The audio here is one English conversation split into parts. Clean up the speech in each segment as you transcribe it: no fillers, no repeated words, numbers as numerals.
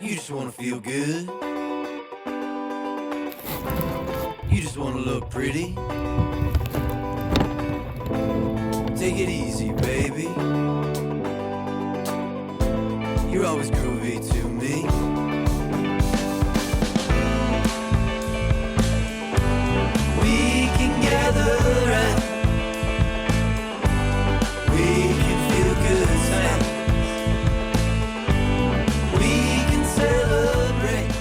You just wanna feel good. You just wanna look pretty. Take it easy, baby. You're always groovy to me. We can gather around. We can feel good sounds. We can celebrate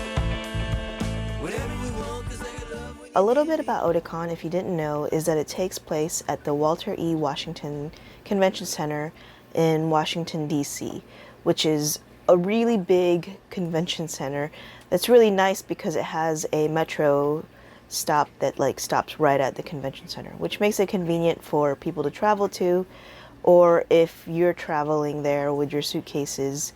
whatever we want, 'cause they got love. A little bit about Otakon, if you didn't know, is that it takes place at the Walter E. Washington Convention Center in Washington, D.C., which is a really big convention center that's really nice because it has a metro stop that stops right at the convention center, which makes it convenient for people to travel to, or if you're traveling there with your suitcases,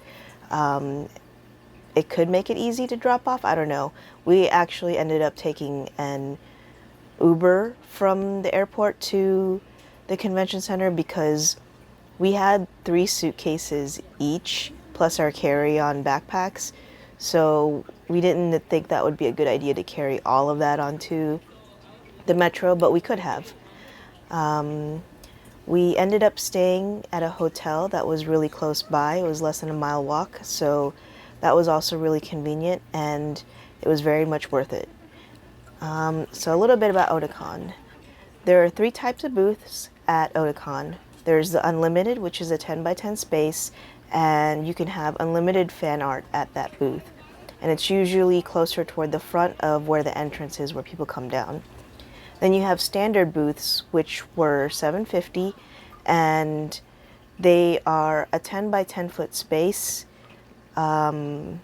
it could make it easy to drop off. I don't know. We actually ended up taking an Uber from the airport to the convention center because we had 3 suitcases each, plus our carry-on backpacks. So we didn't think that would be a good idea to carry all of that onto the metro, but we could have. We ended up staying at a hotel that was really close by. It was less than a mile walk, so that was also really convenient, and it was very much worth it. So a little bit about Otakon. There are 3 types of booths at Otakon. There's the Unlimited, which is a 10 by 10 space, and you can have unlimited fan art at that booth. And it's usually closer toward the front of where the entrance is, where people come down. Then you have standard booths, which were $750, and they are a 10 by 10 foot space, but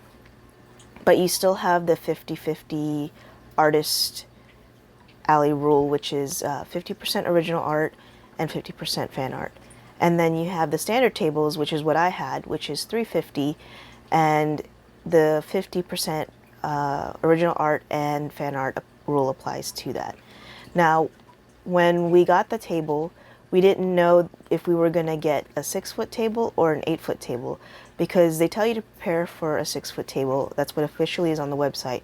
you still have the 50-50 artist alley rule, which is 50% original art and 50% fan art. And then you have the standard tables, which is what I had, which is $350, and the 50% original art and fan art rule applies to that. Now, when we got the table, we didn't know if we were going to get a 6-foot table or an 8-foot table, because they tell you to prepare for a 6-foot table. That's what officially is on the website.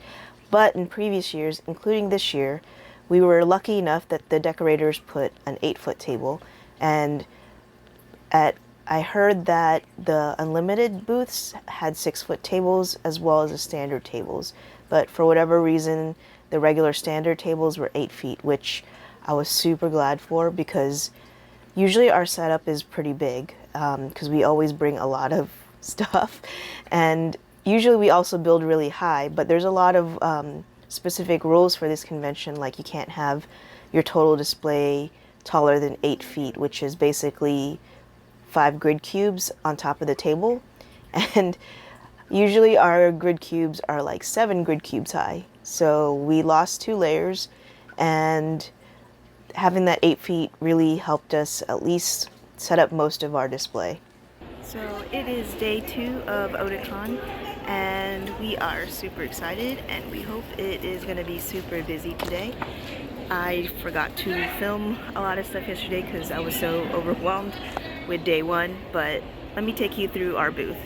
But in previous years, including this year, we were lucky enough that the decorators put an 8-foot table, and I heard that the unlimited booths had 6-foot tables as well as the standard tables, but for whatever reason, the regular standard tables were 8 feet, which I was super glad for, because usually our setup is pretty big, because we always bring a lot of stuff, and usually we also build really high, but there's a lot of specific rules for this convention, like you can't have your total display taller than 8 feet, which is basically 5 grid cubes on top of the table, and usually our grid cubes are like 7 grid cubes high. So we lost 2 layers, and having that 8 feet really helped us at least set up most of our display. So it is day 2 of Otakon, and we are super excited, and we hope it is going to be super busy today. I forgot to film a lot of stuff yesterday because I was so overwhelmed with day 1, but let me take you through our booth.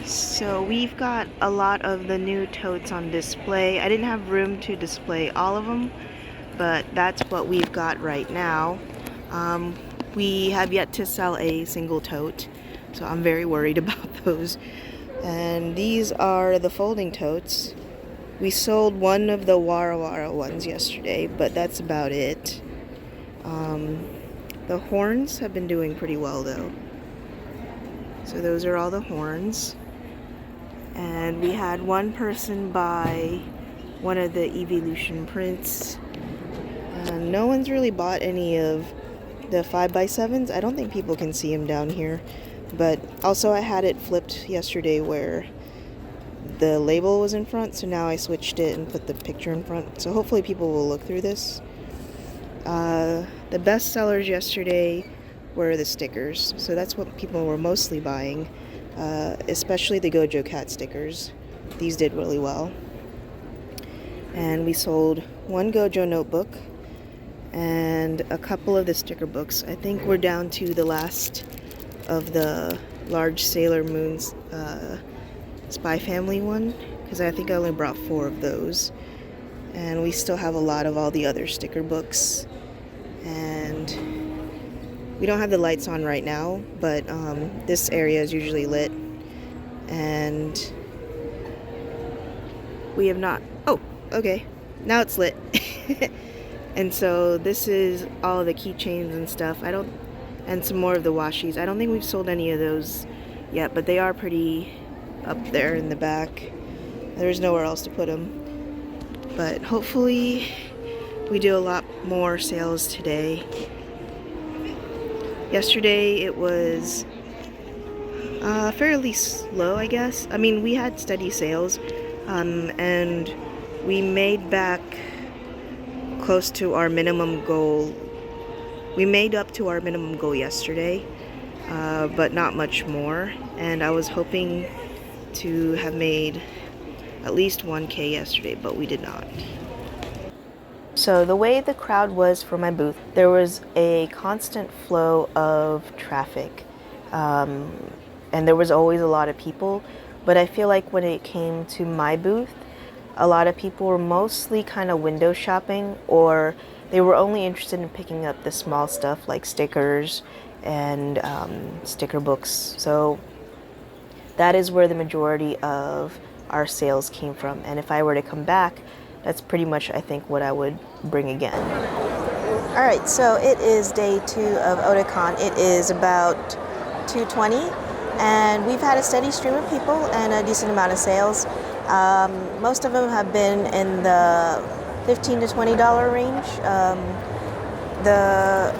So we've got a lot of the new totes on display. I didn't have room to display all of them, but that's what we've got right now. We have yet to sell a single tote, so I'm very worried about those. And these are the folding totes. We sold one of the Wara Wara ones yesterday, but that's about it. The horns have been doing pretty well though. So those are all the horns. And we had one person buy one of the Evolution prints. No one's really bought any of the 5x7s. I don't think people can see them down here. But also I had it flipped yesterday where the label was in front, so now I switched it and put the picture in front. So hopefully people will look through this. The best sellers yesterday were the stickers. So that's what people were mostly buying. Especially the Gojo Cat stickers. These did really well. And we sold one Gojo notebook and a couple of the sticker books. I think we're down to the last of the large Sailor Moon's Spy Family one, because I think I only brought 4 of those. And we still have a lot of all the other sticker books. And we don't have the lights on right now, but this area is usually lit. And we have not... Oh, okay. Now it's lit. And so this is all the keychains and stuff. And some more of the washies. I don't think we've sold any of those yet, but they are pretty up there in the back. There's nowhere else to put them. But hopefully we do a lot more sales today. Yesterday it was fairly slow, I guess. I mean, we had steady sales, and we made back close to our minimum goal. We made up to our minimum goal yesterday, but not much more. And I was hoping to have made at least 1K yesterday, but we did not. So the way the crowd was for my booth, there was a constant flow of traffic. And there was always a lot of people, but I feel like when it came to my booth, a lot of people were mostly kind of window shopping, or they were only interested in picking up the small stuff like stickers and sticker books. So that is where the majority of our sales came from. And if I were to come back, that's pretty much, I think, what I would bring again. All right, so it is day 2 of Otakon. It is about 2:20, and we've had a steady stream of people and a decent amount of sales. Most of them have been in the $15 to $20 range. The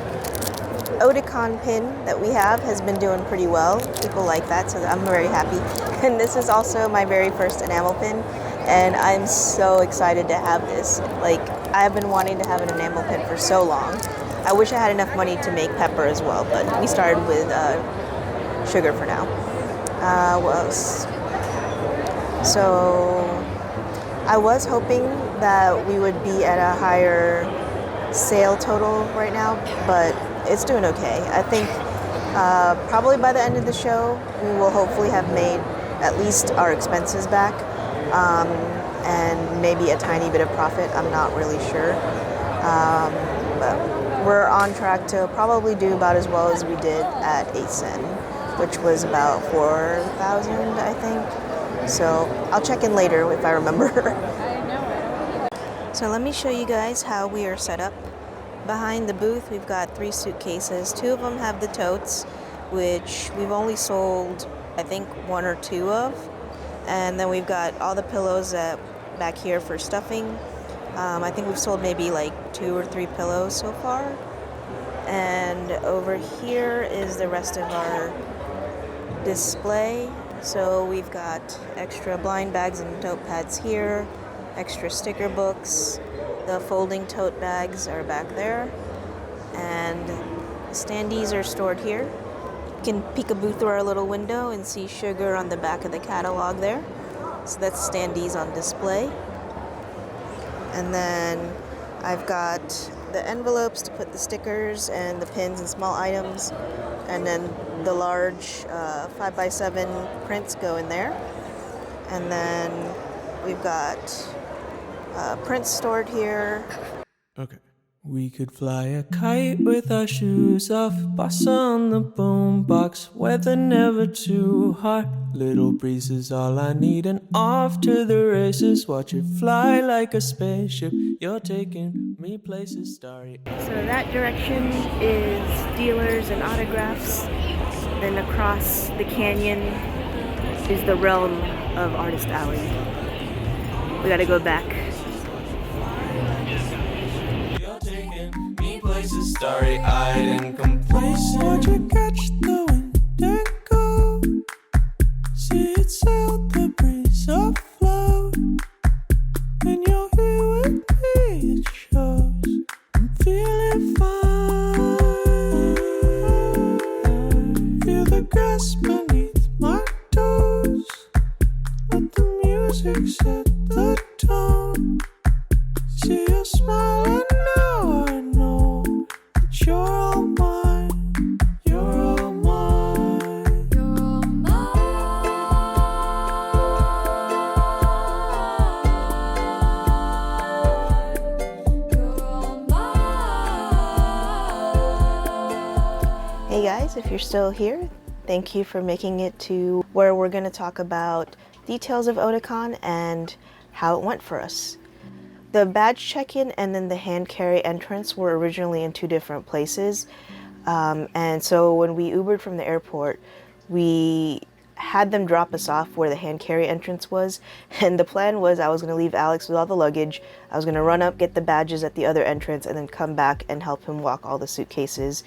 Otakon pin that we have has been doing pretty well. People like that, so I'm very happy. And this is also my very first enamel pin, and I'm so excited to have this. Like, I've been wanting to have an enamel pin for so long. I wish I had enough money to make pepper as well, but we started with sugar for now. What else? So I was hoping that we would be at a higher sale total right now, but it's doing okay. I think probably by the end of the show, we will hopefully have made at least our expenses back, and maybe a tiny bit of profit. I'm not really sure. But we're on track to probably do about as well as we did at ASEN, which was about 4,000, I think. So I'll check in later if I remember. So let me show you guys how we are set up. Behind the booth, we've got 3 suitcases. 2 of them have the totes, which we've only sold, I think, 1 or 2 of. And then we've got all the pillows back here for stuffing. I think we've sold maybe like 2 or 3 pillows so far. And over here is the rest of our display. So we've got extra blind bags and tote pads here, extra sticker books. The folding tote bags are back there, and standees are stored here. You can peekaboo through our little window and see sugar on the back of the catalog there. So that's standees on display. And then I've got the envelopes to put the stickers and the pins and small items, and then the large 5x7 prints go in there. And then we've got prints stored here. Okay. We could fly a kite with our shoes off, bossa on the boombox, weather never too hot. Little breeze is all I need, and off to the races. Watch it fly like a spaceship. You're taking me places starry. So that direction is dealers and autographs. Then across the canyon is the realm of Artist Alley. We gotta go back. Places starry-eyed and complacent. Would you catch the wind and go? See it sail the breeze afloat. When you're here with me, it shows. I'm feeling fine. Feel the grass beneath my toes. Let the music set the tone. See you smile and now I know that you're all mine, you're all mine, you're all mine. if you're still here. Thank you for making it to where we're going to talk about details of Otakon and how it went for us. The badge check-in and then the hand carry entrance were originally in two different places. And so when we Ubered from the airport, we had them drop us off where the hand carry entrance was. And the plan was I was going to leave Alex with all the luggage. I was going to run up, get the badges at the other entrance, and then come back and help him walk all the suitcases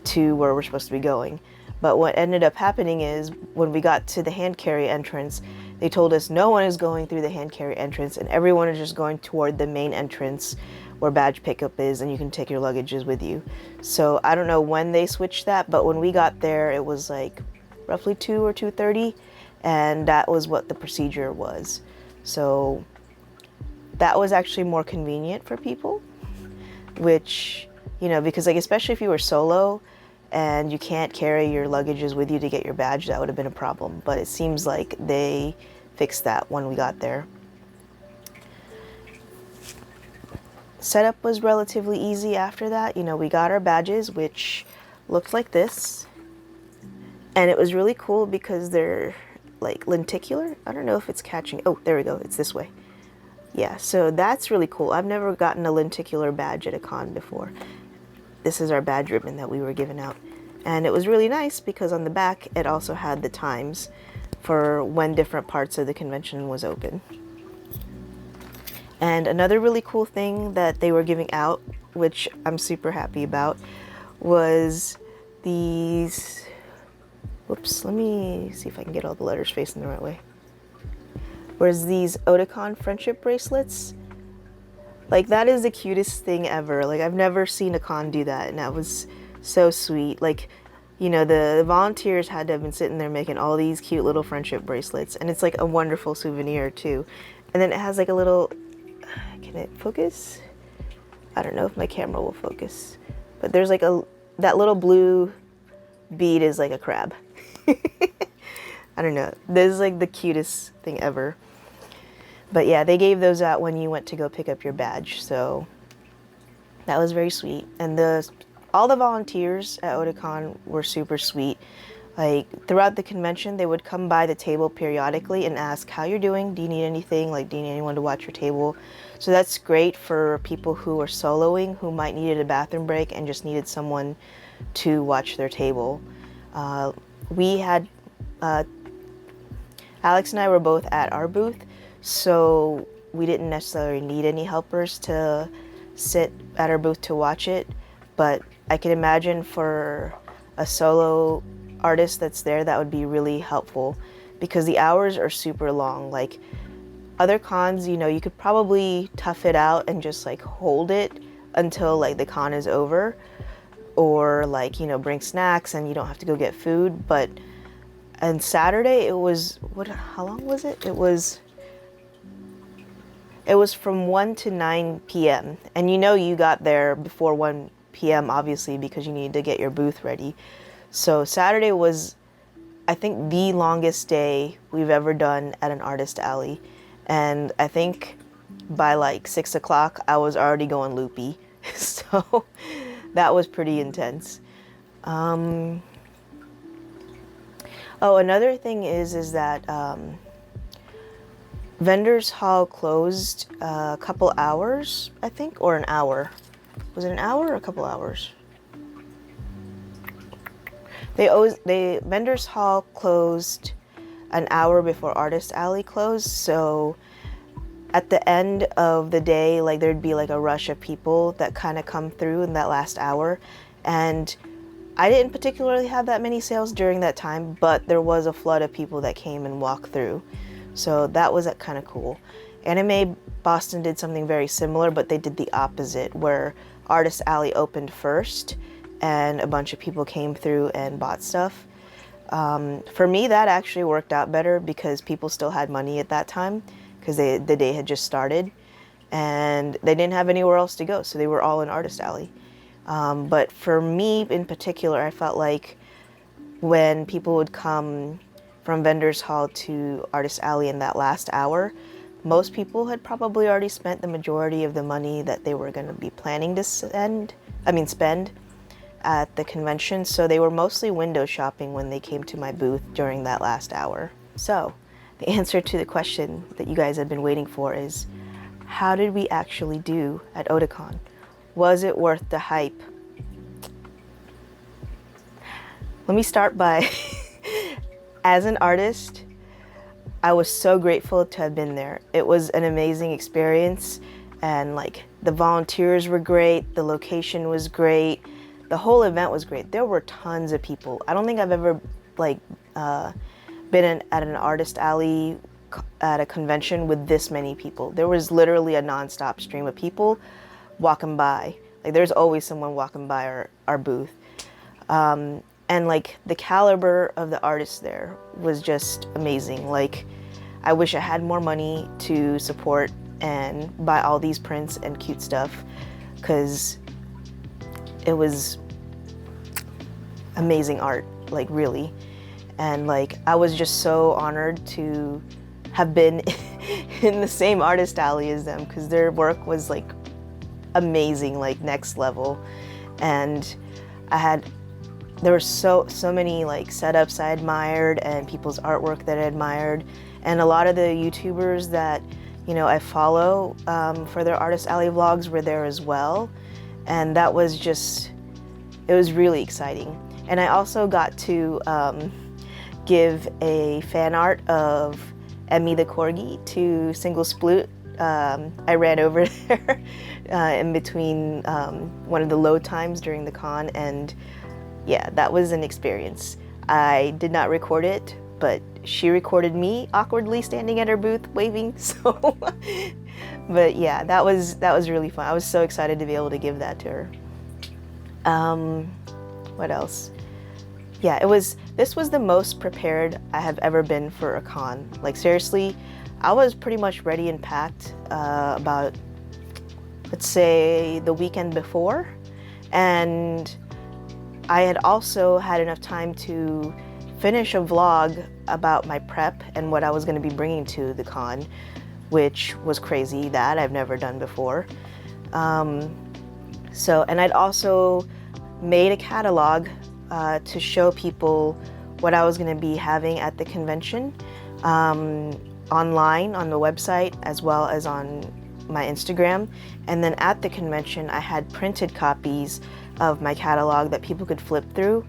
to where we're supposed to be going. But what ended up happening is when we got to the hand carry entrance, they told us no one is going through the hand carry entrance and everyone is just going toward the main entrance where badge pickup is, and you can take your luggages with you. So I don't know when they switched that, but when we got there, it was like roughly 2 or 2:30, and that was what the procedure was. So that was actually more convenient for people, which, you know, because like especially if you were solo and you can't carry your luggages with you to get your badge, that would have been a problem. But it seems like they fixed that when we got there. Setup was relatively easy after that. You know, we got our badges, which looked like this. And it was really cool because they're like lenticular. I don't know if it's catching. Oh, there we go. It's this way. Yeah, so that's really cool. I've never gotten a lenticular badge at a con before. This is our badge ribbon that we were given out. And it was really nice because on the back it also had the times for when different parts of the convention was open. And another really cool thing that they were giving out, which I'm super happy about, was these, whoops, let me see if I can get all the letters facing the right way. Was these Otakon friendship bracelets. Like, that is the cutest thing ever. Like, I've never seen a con do that, and that was so sweet. Like, you know, the volunteers had to have been sitting there making all these cute little friendship bracelets, and it's like a wonderful souvenir too. And then it has like a little, can it focus? I don't know if my camera will focus, but there's like that little blue bead is like a crab. I don't know. This is like the cutest thing ever. But yeah, they gave those out when you went to go pick up your badge, so that was very sweet. And all the volunteers at Otakon were super sweet. Like, throughout the convention, they would come by the table periodically and ask how you're doing, do you need anything, like, do you need anyone to watch your table? So that's great for people who are soloing, who might needed a bathroom break and just needed someone to watch their table. We had, Alex and I were both at our booth, so we didn't necessarily need any helpers to sit at our booth to watch it, but I can imagine for a solo artist that's there, that would be really helpful because the hours are super long. Like, other cons, you know, you could probably tough it out and just like hold it until like the con is over, or like, you know, bring snacks and you don't have to go get food. But on Saturday it was, how long was it? It was from 1 to 9 p.m. And you know you got there before 1 p.m. obviously because you needed to get your booth ready. So Saturday was, I think, the longest day we've ever done at an artist alley. And I think by like 6 o'clock I was already going loopy. So that was pretty intense. Oh, another thing is that Vendors Hall closed a couple hours, I think, or an hour. Was it an hour or a couple hours? Vendors Hall closed an hour before Artist Alley closed, so at the end of the day, like, there'd be like a rush of people that kind of come through in that last hour. And I didn't particularly have that many sales during that time, but there was a flood of people that came and walked through. So that was kind of cool. Anime Boston did something very similar, but they did the opposite, where Artist Alley opened first and a bunch of people came through and bought stuff. For me, that actually worked out better because people still had money at that time because the day had just started and they didn't have anywhere else to go, so they were all in Artist Alley. But for me in particular, I felt like when people would come from Vendors Hall to Artist Alley in that last hour, most people had probably already spent the majority of the money that they were going to be planning to spend. at the convention, so they were mostly window shopping when they came to my booth during that last hour. So the answer to the question that you guys had been waiting for is, how did we actually do at Otakon? Was it worth the hype? Let me start by, as an artist, I was so grateful to have been there. It was an amazing experience, and like the volunteers were great, the location was great, the whole event was great. There were tons of people. I don't think I've ever been at an artist alley at a convention with this many people. There was literally a nonstop stream of people walking by. Like there's always someone walking by our booth. And like the caliber of the artists there was just amazing. Like I wish I had more money to support and buy all these prints and cute stuff, because it was amazing art, like really. And like I was just so honored to have been in the same artist alley as them, because their work was like amazing, like next level. And there were so many like setups I admired and people's artwork that I admired, and a lot of the YouTubers that I follow for their artist alley vlogs were there as well, and that was just, it was really exciting. And I also got to give a fan art of Emmy the Corgi to Single Sploot. I ran over there in between one of the load times during the con, and yeah, that was an experience. I did not record it, but she recorded me awkwardly standing at her booth waving, so but yeah, that was really fun. I was so excited to be able to give that to her. What else? Yeah, this was the most prepared I have ever been for a con. Like seriously, I was pretty much ready and packed about, let's say, the weekend before, and I had also had enough time to finish a vlog about my prep and what I was going to be bringing to the con, which was crazy, that I've never done before. And I'd also made a catalog to show people what I was going to be having at the convention, online on the website as well as on my Instagram. And then at the convention I had printed copies of my catalog that people could flip through,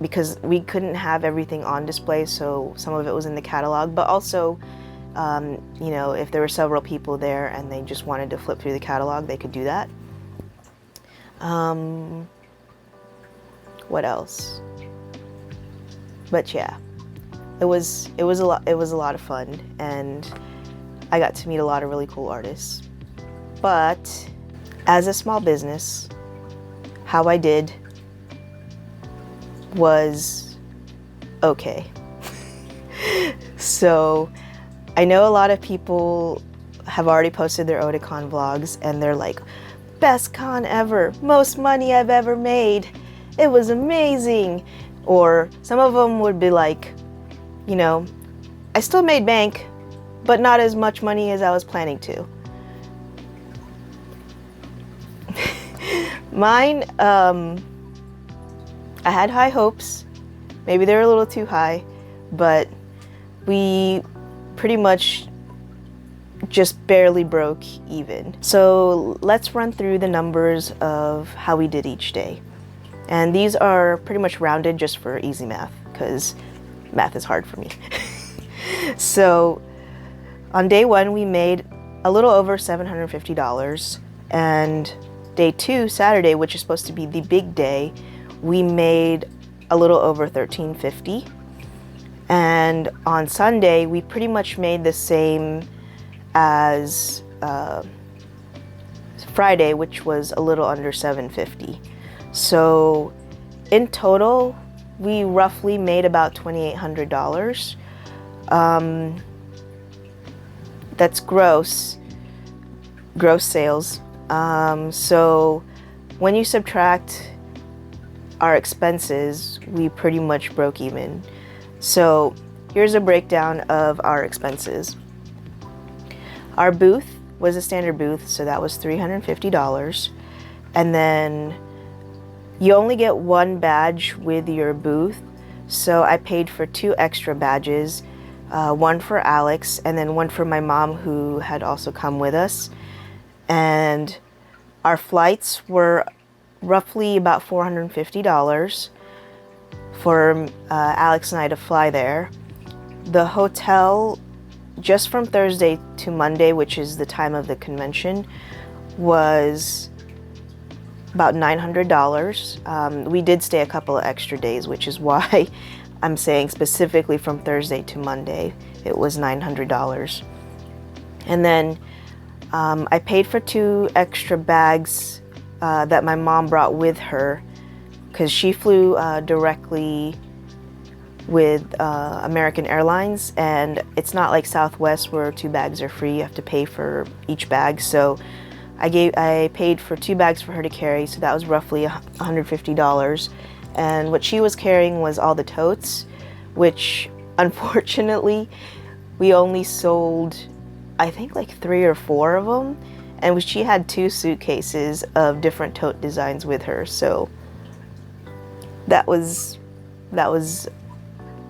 because we couldn't have everything on display, so some of it was in the catalog, but also if there were several people there and they just wanted to flip through the catalog, they could do that. What else? But yeah, it was a lot of fun, and I got to meet a lot of really cool artists. But as a small business, how I did was okay. So I know a lot of people have already posted their Otakon vlogs and they're like, best con ever, most money I've ever made, it was amazing. Or some of them would be like, I still made bank, but not as much money as I was planning to. Mine, I had high hopes. Maybe they were a little too high, but we pretty much just barely broke even. So let's run through the numbers of how we did each day. And these are pretty much rounded just for easy math, because math is hard for me. So on day one, we made a little over $750, and day two, Saturday, which is supposed to be the big day, we made a little over $1,350. And on Sunday, we pretty much made the same as Friday, which was a little under $750. So in total, we roughly made about $2,800. That's gross sales. So when you subtract our expenses, we pretty much broke even. So here's a breakdown of our expenses. Our booth was a standard booth, so that was $350. And then You only get one badge with your booth, so I paid for 2 extra badges, one for Alex and then one for my mom who had also come with us. And our flights were roughly about $450 for Alex and I to fly there. The hotel, just from Thursday to Monday, which is the time of the convention, was about $900. We did stay a couple of extra days, which is why I'm saying specifically from Thursday to Monday, it was $900. And then I paid for 2 extra bags that my mom brought with her because she flew directly with American Airlines, and it's not like Southwest where 2 bags are free. You have to pay for each bag. So I paid for 2 bags for her to carry, so that was roughly $150. And what she was carrying was all the totes, which unfortunately we only sold, I think, like 3 or 4 of them, and she had 2 suitcases of different tote designs with her. So that was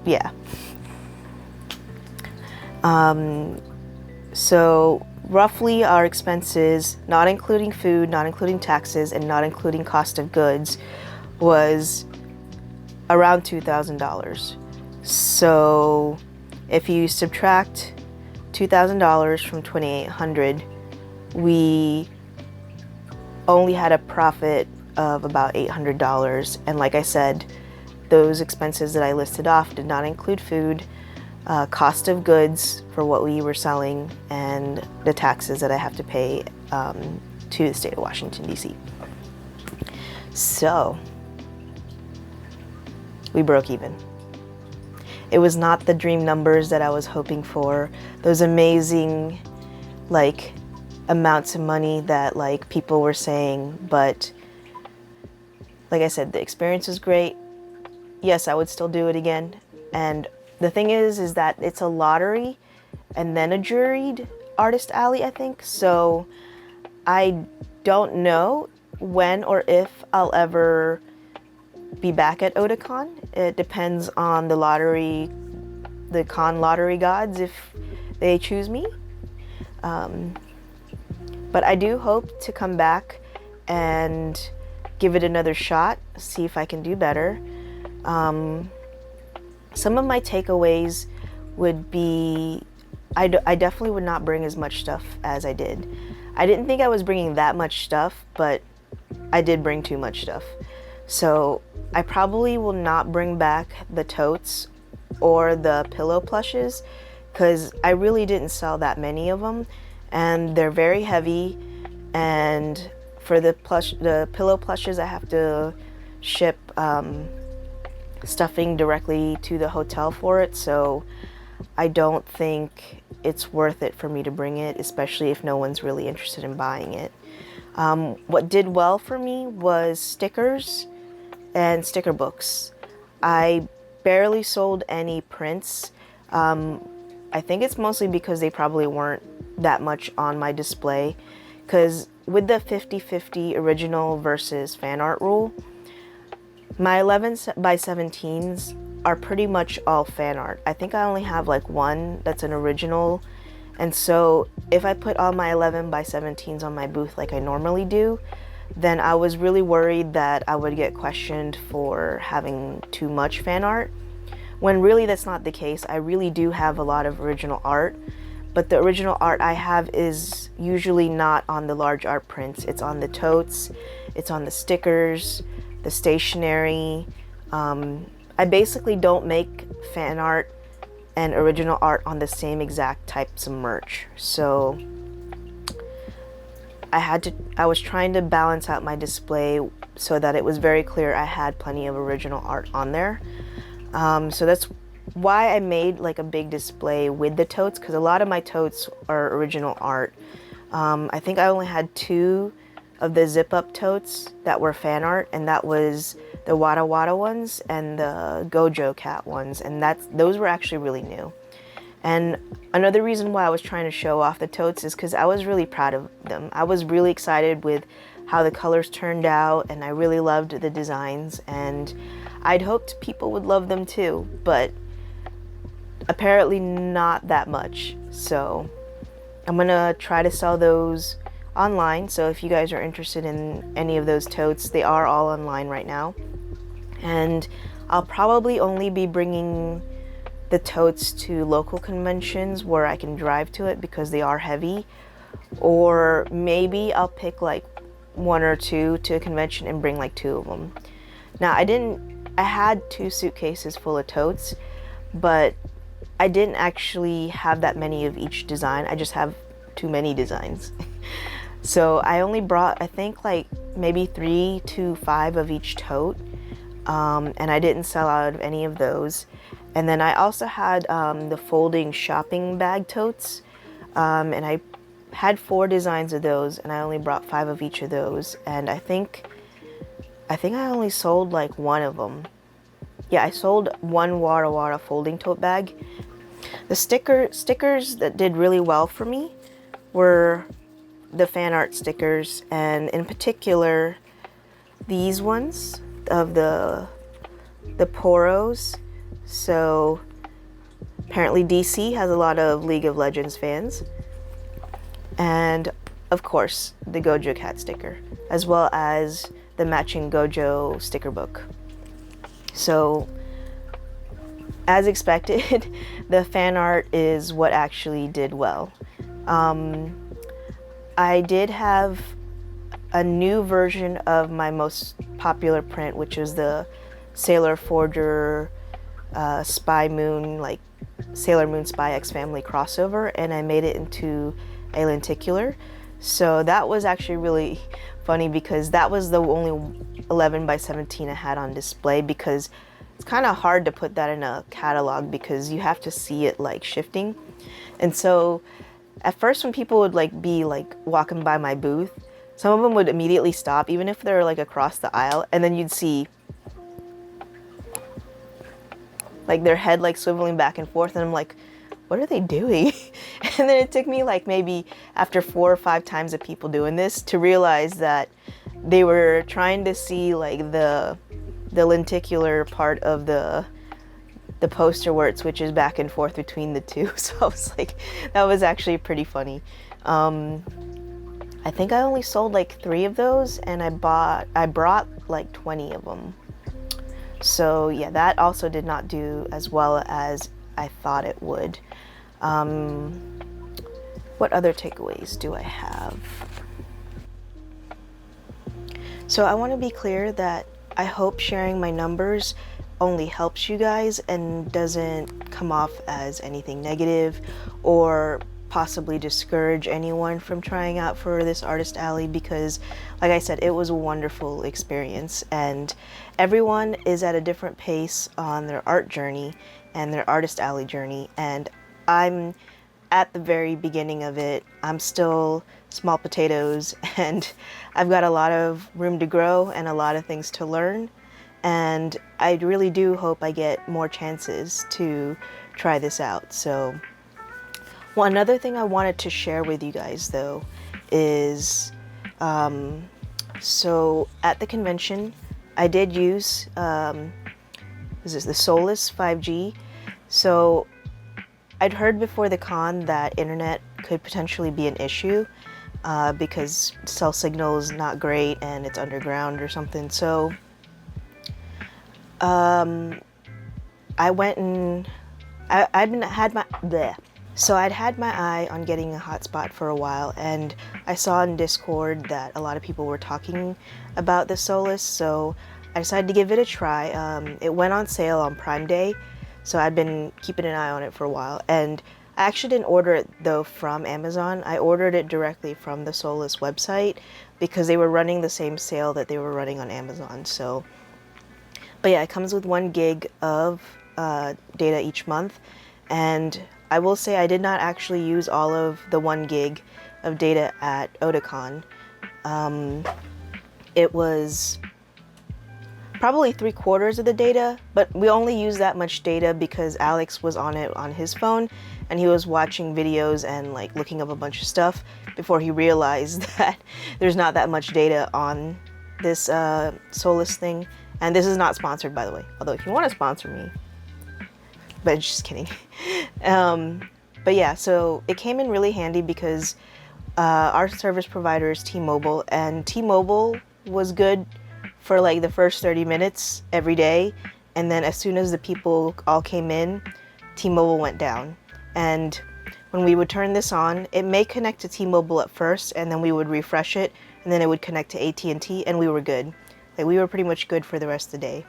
yeah. So roughly our expenses, not including food, not including taxes, and not including cost of goods, was around $2,000. So if you subtract $2,000 from $2,800, we only had a profit of about $800. And like I said, those expenses that I listed off did not include food, cost of goods for what we were selling, and the taxes that I have to pay to the state of Washington, D.C. So we broke even. It was not the dream numbers that I was hoping for, those amazing amounts of money that people were saying, but like I said, the experience was great. Yes, I would still do it again. And the thing is that it's a lottery and then a juried artist alley, I think. So I don't know when or if I'll ever be back at Otakon. It depends on the con lottery gods, if they choose me. But I do hope to come back and give it another shot, see if I can do better. Some of my takeaways would be, I definitely would not bring as much stuff as I did. I didn't think I was bringing that much stuff, but I did bring too much stuff. So I probably will not bring back the totes or the pillow plushes because I really didn't sell that many of them, and they're very heavy. And for the pillow plushes, I have to ship stuffing directly to the hotel for it, so I don't think it's worth it for me to bring it, especially if no one's really interested in buying it. What did well for me was stickers and sticker books. I barely sold any prints. I think it's mostly because they probably weren't that much on my display, because with the 50-50 original versus fan art rule, my 11 by 17s are pretty much all fan art. I think I only have one that's an original, and so if I put all my 11 by 17s on my booth like I normally do, then I was really worried that I would get questioned for having too much fan art, when really that's not the case. I really do have a lot of original art, but the original art I have is usually not on the large art prints. It's on the totes, it's on the stickers, the stationery. I basically don't make fan art and original art on the same exact types of merch. So I was trying to balance out my display so that it was very clear I had plenty of original art on there. So that's why I made a big display with the totes, because a lot of my totes are original art. I think I only had 2 of the zip-up totes that were fan art, and that was the Wada Wada ones and the Gojo Cat ones, and those were actually really new. And another reason why I was trying to show off the totes is because I was really proud of them. I was really excited with how the colors turned out, and I really loved the designs, and I'd hoped people would love them too, but apparently not that much. So I'm gonna try to sell those online. So if you guys are interested in any of those totes, they are all online right now. And I'll probably only be bringing the totes to local conventions where I can drive to it because they are heavy. Or maybe I'll pick like one or two to a convention and bring like two of them. Now I had 2 suitcases full of totes, but I didn't actually have that many of each design. I just have too many designs. So I only brought, I think, like maybe 3 to 5 of each tote, and I didn't sell out of any of those. And then I also had the folding shopping bag totes, and I had 4 designs of those, and I only brought 5 of each of those. And I think I only sold like 1 of them. Yeah, I sold 1 Wara Wara folding tote bag. The stickers that did really well for me were the fan art stickers, and in particular these ones of the Poros. So apparently DC has a lot of League of Legends fans, and of course the Gojo cat sticker, as well as the matching Gojo sticker book. So as expected, the fan art is what actually did well. I did have a new version of my most popular print, which was the Sailor Forger Spy Moon, like Sailor Moon Spy X Family crossover, and I made it into a lenticular. So that was actually really funny because that was the only 11 by 17 I had on display, because it's kind of hard to put that in a catalog because you have to see it like shifting. And so at first when people would like be like walking by my booth, some of them would immediately stop, even if they're like across the aisle, and then you'd see like their head like swiveling back and forth, and I'm like, what are they doing? And then it took me like maybe after 4 or 5 times of people doing this to realize that they were trying to see like the lenticular part of the poster where it switches back and forth between the two. So I was like, that was actually pretty funny. I think I only sold like 3 of those, and I brought like 20 of them. So yeah, that also did not do as well as I thought it would. What other takeaways do I have? So I want to be clear that I hope sharing my numbers only helps you guys and doesn't come off as anything negative or possibly discourage anyone from trying out for this Artist Alley, because like I said, it was a wonderful experience, and everyone is at a different pace on their art journey and their Artist Alley journey, and I'm at the very beginning of it. I'm still small potatoes, and I've got a lot of room to grow and a lot of things to learn, and I really do hope I get more chances to try this out. So one other thing I wanted to share with you guys though is so at the convention I did use this is the Solus 5G. So I'd heard before the con that internet could potentially be an issue because cell signal is not great and it's underground or something. So I went and I'd had my eye on getting a hotspot for a while, and I saw in Discord that a lot of people were talking about the Solus, so I decided to give it a try. It went on sale on Prime Day, so I'd been keeping an eye on it for a while, and I actually didn't order it though from Amazon. I ordered it directly from the Solus website because they were running the same sale that they were running on Amazon. So, but yeah, it comes with 1 gig of data each month, and I will say I did not actually use all of the 1 gig of data at Otakon. It was probably 3/4 of the data, but we only used that much data because Alex was on it on his phone and he was watching videos and like looking up a bunch of stuff before he realized that there's not that much data on this Solus thing. And this is not sponsored, by the way, although if you want to sponsor me, but just kidding. But yeah, so it came in really handy because our service provider is T-Mobile, and T-Mobile was good for like the first 30 minutes every day, and then as soon as the people all came in, T-Mobile went down. And when we would turn this on, it may connect to T-Mobile at first, and then we would refresh it, and then it would connect to AT&T, and we were good. Like, we were pretty much good for the rest of the day.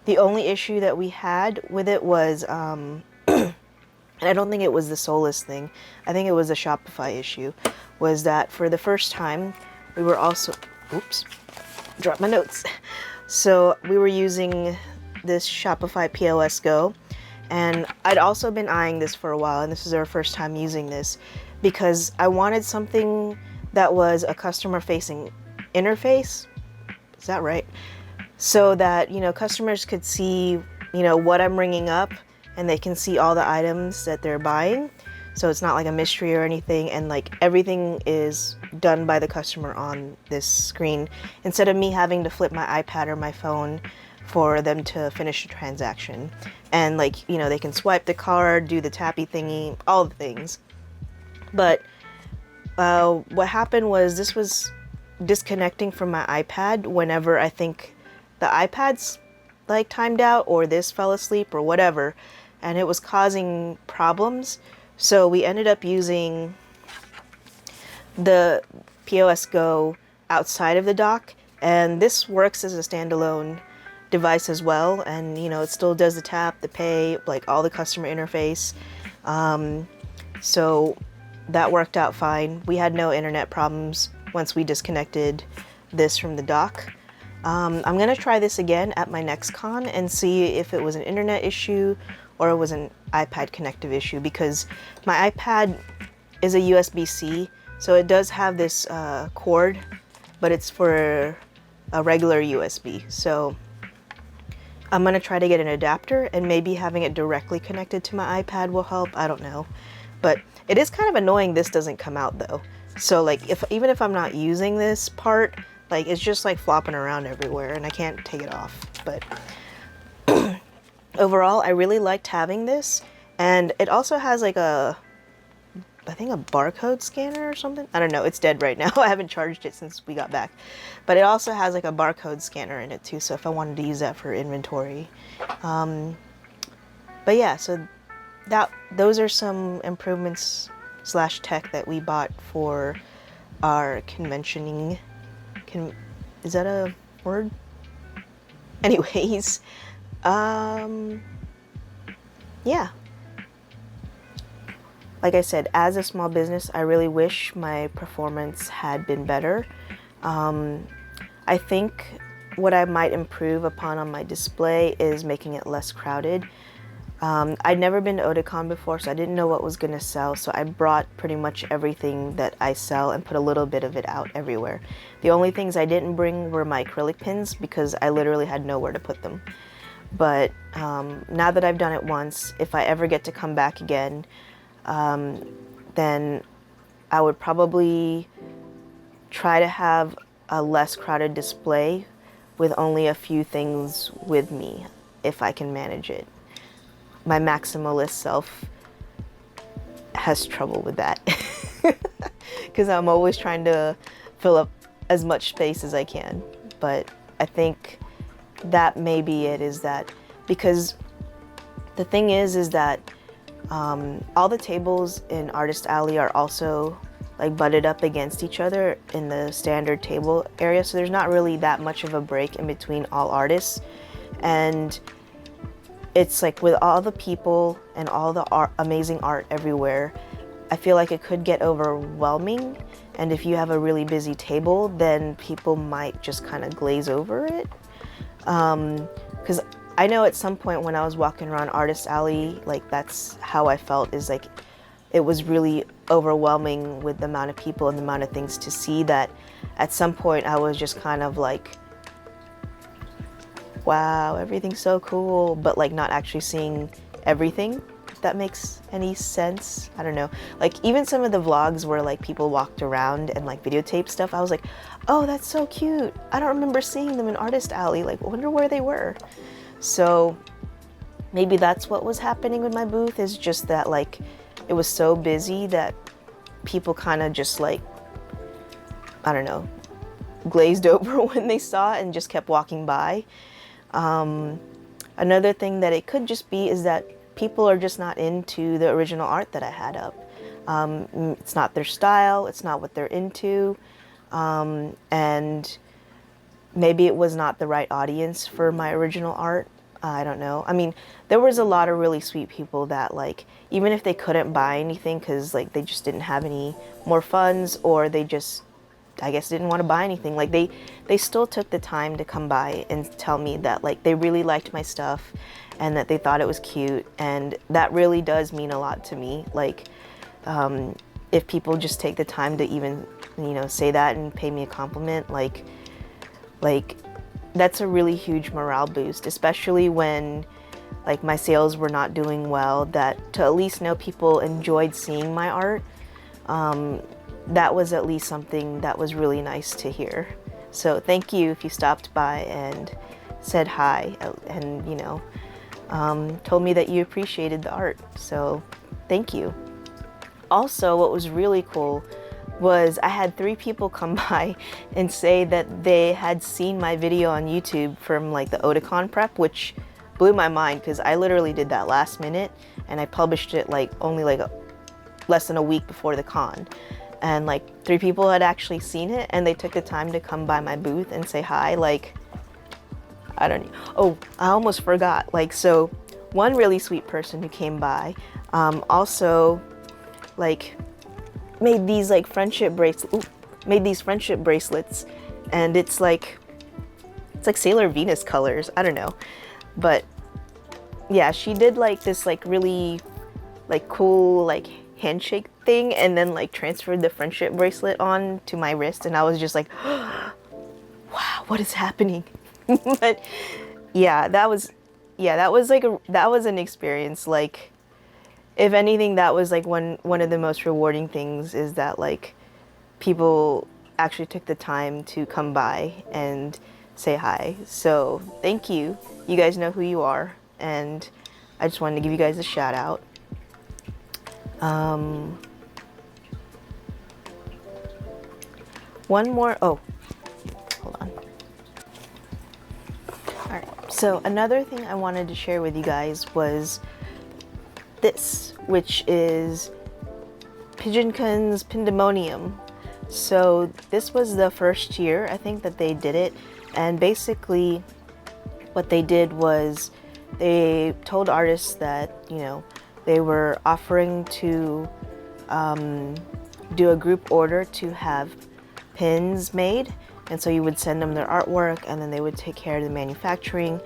The only issue that we had with it was, and I don't think it was the Solus thing, I think it was a Shopify issue, was that for the first time, we were also, oops, dropped my notes. So we were using this Shopify POS Go, and I'd also been eyeing this for a while, and this is our first time using this, because I wanted something that was a customer-facing interface. Is that right? So that, you know, customers could see, you know, what I'm ringing up, and they can see all the items that they're buying. So it's not like a mystery or anything, and like everything is done by the customer on this screen instead of me having to flip my iPad or my phone for them to finish a transaction. And like, you know, they can swipe the card, do the tappy thingy, all the things. But what happened was this was disconnecting from my iPad whenever I think the iPad's like timed out or this fell asleep or whatever, and it was causing problems. So we ended up using the POS Go outside of the dock, and this works as a standalone device as well, and you know, it still does the tap, the pay, like all the customer interface. So that worked out fine. We had no internet problems once we disconnected this from the dock. I'm gonna try this again at my next con and see if it was an internet issue or it was an iPad connective issue, because my iPad is a USB-C, so it does have this cord, but it's for a regular USB. So I'm gonna try to get an adapter, and maybe having it directly connected to my iPad will help. I don't know, but it is kind of annoying this doesn't come out though. So like, even if I'm not using this part, like it's just like flopping around everywhere and I can't take it off. But overall, I really liked having this, and it also has like I think a barcode scanner or something. I don't know, it's dead right now. I haven't charged it since we got back. But it also has like a barcode scanner in it too, so if I wanted to use that for inventory. But yeah, so those are some improvements / tech that we bought for our conventioning. Is that a word? Anyways, yeah. Like I said, as a small business, I really wish my performance had been better. I think what I might improve upon on my display is making it less crowded. I'd never been to Otakon before, so I didn't know what was going to sell, so I brought pretty much everything that I sell and put a little bit of it out everywhere. The only things I didn't bring were my acrylic pins, because I literally had nowhere to put them. But now that I've done it once, if I ever get to come back again, then I would probably try to have a less crowded display with only a few things with me, if I can manage it. My maximalist self has trouble with that because I'm always trying to fill up as much space as I can. But I think that may be it, is that because the thing is that all the tables in Artist Alley are also like butted up against each other in the standard table area, so there's not really that much of a break in between all artists. And it's like, with all the people and all the amazing art everywhere, I feel like it could get overwhelming. And if you have a really busy table, then people might just kind of glaze over it. Because I know at some point when I was walking around Artist Alley, like that's how I felt, is like it was really overwhelming with the amount of people and the amount of things to see, that at some point I was just kind of like, wow, everything's so cool, but like not actually seeing everything, if that makes any sense. I don't know. Like even some of the vlogs where like people walked around and like videotaped stuff, I was like, oh, that's so cute. I don't remember seeing them in Artist Alley. Like, I wonder where they were. So maybe that's what was happening with my booth, is just that like it was so busy that people kind of just like, I don't know, glazed over when they saw it and just kept walking by. Another thing that it could just be is that people are just not into the original art that I had up. It's not their style, it's not what they're into, and maybe it was not the right audience for my original art. I don't know. I mean, there was a lot of really sweet people that like, even if they couldn't buy anything because like they just didn't have any more funds, or they just, I guess, didn't want to buy anything, like they still took the time to come by and tell me that like they really liked my stuff and that they thought it was cute, and that really does mean a lot to me. Like if people just take the time to even, you know, say that and pay me a compliment, like that's a really huge morale boost, especially when like my sales were not doing well, that to at least know people enjoyed seeing my art. That was at least something that was really nice to hear. So thank you if you stopped by and said hi and, you know, told me that you appreciated the art. So thank you. Also, what was really cool was I had 3 people come by and say that they had seen my video on YouTube from like the Otakon prep, which blew my mind because I literally did that last minute and I published it like only like less than a week before the con. And like 3 people had actually seen it and they took the time to come by my booth and say hi. Like, I don't know. Oh, I almost forgot. Like, so one really sweet person who came by also like made these like friendship bracelets, and it's like Sailor Venus colors. I don't know. But yeah, she did like this like really like cool like handshake thing and then like transferred the friendship bracelet on to my wrist, and I was just like, wow, what is happening? But yeah, that was an experience. Like, if anything, that was like one of the most rewarding things, is that like people actually took the time to come by and say hi. So thank you. You guys know who you are, and I just wanted to give you guys a shout out. One more. Oh, hold on. All right. So another thing I wanted to share with you guys was this, which is Pigeoncon's Pindemonium. So this was the first year, I think, that they did it, and basically what they did was they told artists that, you know, they were offering to do a group order to have pins made, and so you would send them their artwork and then they would take care of the manufacturing.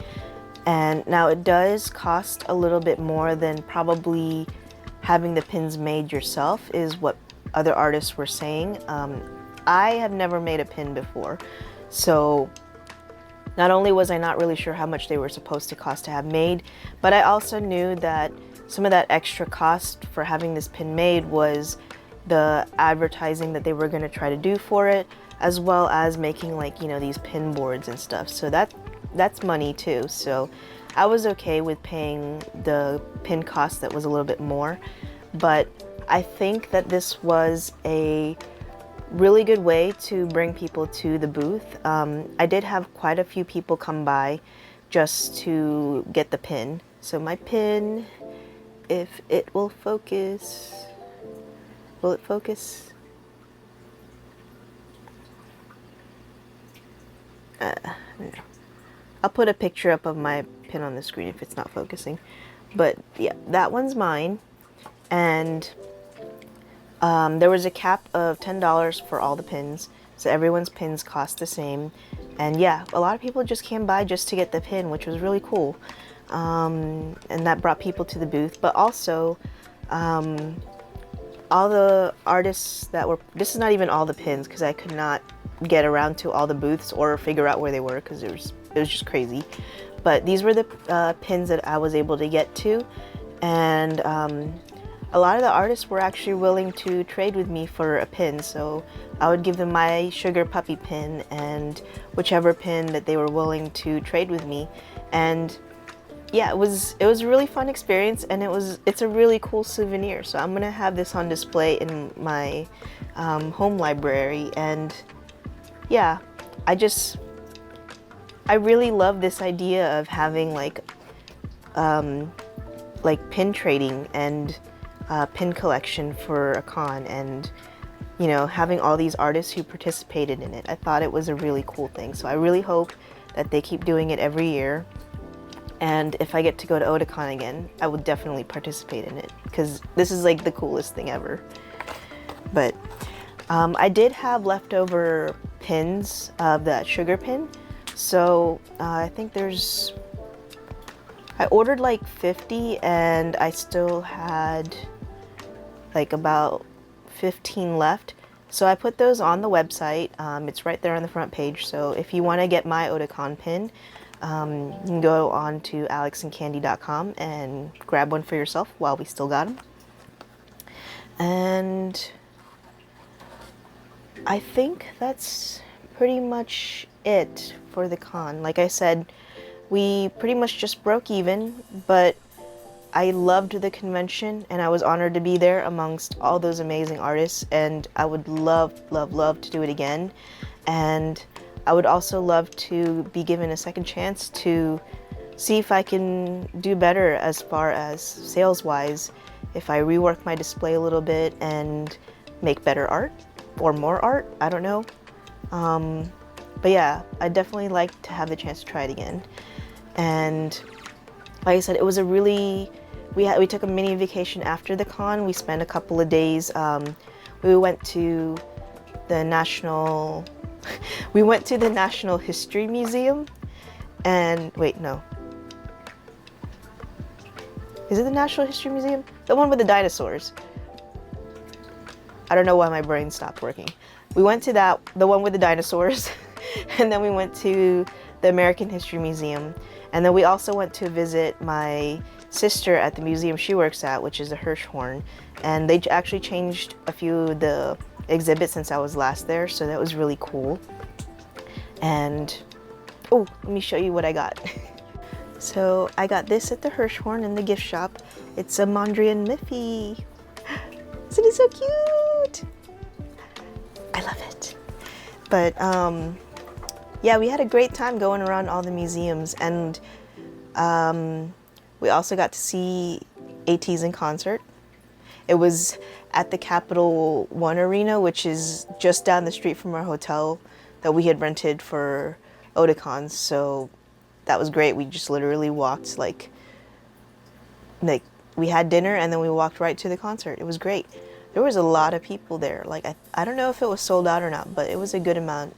And now it does cost a little bit more than probably having the pins made yourself, is what other artists were saying. I have never made a pin before, so not only was I not really sure how much they were supposed to cost to have made, but I also knew that some of that extra cost for having this pin made was the advertising that they were going to try to do for it, as well as making like, you know, these pin boards and stuff. So that's money too. So I was okay with paying the pin cost that was a little bit more, but I think that this was a really good way to bring people to the booth. I did have quite a few people come by just to get the pin. So my pin, if it will focus, will it focus? No. I'll put a picture up of my pin on the screen if it's not focusing. But yeah, that one's mine. And there was a cap of $10 for all the pins, so everyone's pins cost the same. And yeah, a lot of people just came by just to get the pin, which was really cool. And that brought people to the booth. But also, all the artists that were, this is not even all the pins, because I could not get around to all the booths or figure out where they were because there was it was just crazy. But these were the pins that I was able to get to, and a lot of the artists were actually willing to trade with me for a pin. So I would give them my Sugar Puppy pin and whichever pin that they were willing to trade with me. And yeah, it was a really fun experience, and it's a really cool souvenir. So I'm gonna have this on display in my home library. And yeah, I really love this idea of having like pin trading and pin collection for a con, and you know, having all these artists who participated in it. I thought it was a really cool thing. So I really hope that they keep doing it every year. And if I get to go to Otakon again, I would definitely participate in it, because this is like the coolest thing ever. But I did have leftover pins of that sugar pin. So I think I ordered like 50 and I still had like about 15 left. So I put those on the website. It's right there on the front page. So if you want to get my Otakon pin, you can go on to alexandcandy.com and grab one for yourself while we still got them. And I think that's pretty much it for the con. Like I said, we pretty much just broke even, but I loved the convention and I was honored to be there amongst all those amazing artists, and I would love, love, love to do it again. And I would also love to be given a second chance to see if I can do better as far as sales-wise, if I rework my display a little bit and make better art or more art, I don't know. But yeah, I'd definitely like to have the chance to try it again. And like I said, it was a really, we took a mini vacation after the con. We spent a couple of days. We went to the National History Museum, and wait, no. Is it the National History Museum? The one with the dinosaurs. I don't know why my brain stopped working. We went to the one with the dinosaurs, and then we went to the American History Museum. And then we also went to visit my sister at the museum she works at, which is the Hirshhorn. And they actually changed a few of the exhibits since I was last there, so that was really cool. And, oh, let me show you what I got. So I got this at the Hirshhorn in the gift shop. It's a Mondrian Miffy. Isn't it so cute? I love it. But yeah, we had a great time going around all the museums, and we also got to see ATEEZ in concert. It was at the Capital One Arena, which is just down the street from our hotel that we had rented for Otakon. So that was great. We just literally walked like we had dinner and then we walked right to the concert. It was great. There was a lot of people there. Like I don't know if it was sold out or not, but it was a good amount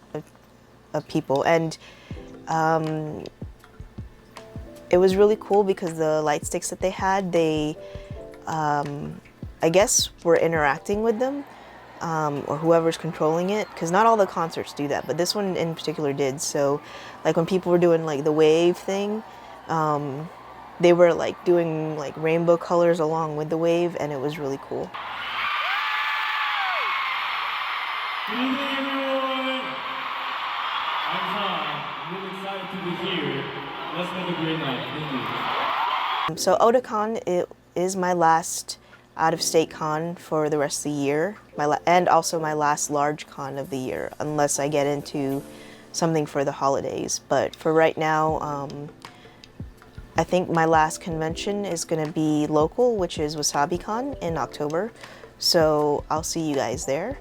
of people. And it was really cool because the light sticks that they had, they I guess were interacting with them, or whoever's controlling it, because not all the concerts do that, but this one in particular did. So like when people were doing like the wave thing, they were like doing like rainbow colors along with the wave, and it was really cool. Good evening, everyone. I'm really excited to be here. Let's make a great night. Thank you. So Otakon, it is my last out-of-state con for the rest of the year, and also my last large con of the year, unless I get into something for the holidays. But for right now, I think my last convention is going to be local, which is WasabiCon in October. So I'll see you guys there.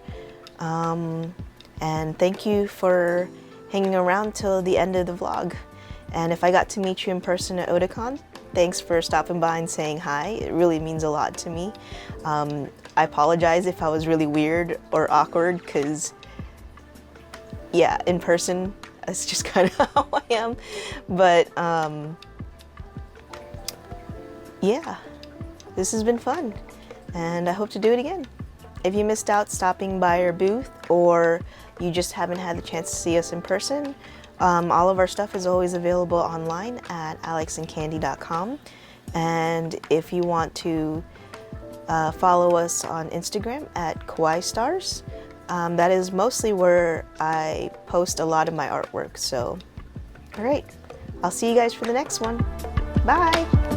And thank you for hanging around till the end of the vlog. And if I got to meet you in person at Otakon, thanks for stopping by and saying hi. It really means a lot to me. I apologize if I was really weird or awkward, because yeah, in person, that's just kind of how I am. But yeah, this has been fun, and I hope to do it again. If you missed out stopping by our booth, or you just haven't had the chance to see us in person, All of our stuff is always available online at alexandcandy.com. And if you want to follow us on Instagram at Kawaii Stars, that is mostly where I post a lot of my artwork. So, all right, I'll see you guys for the next one. Bye.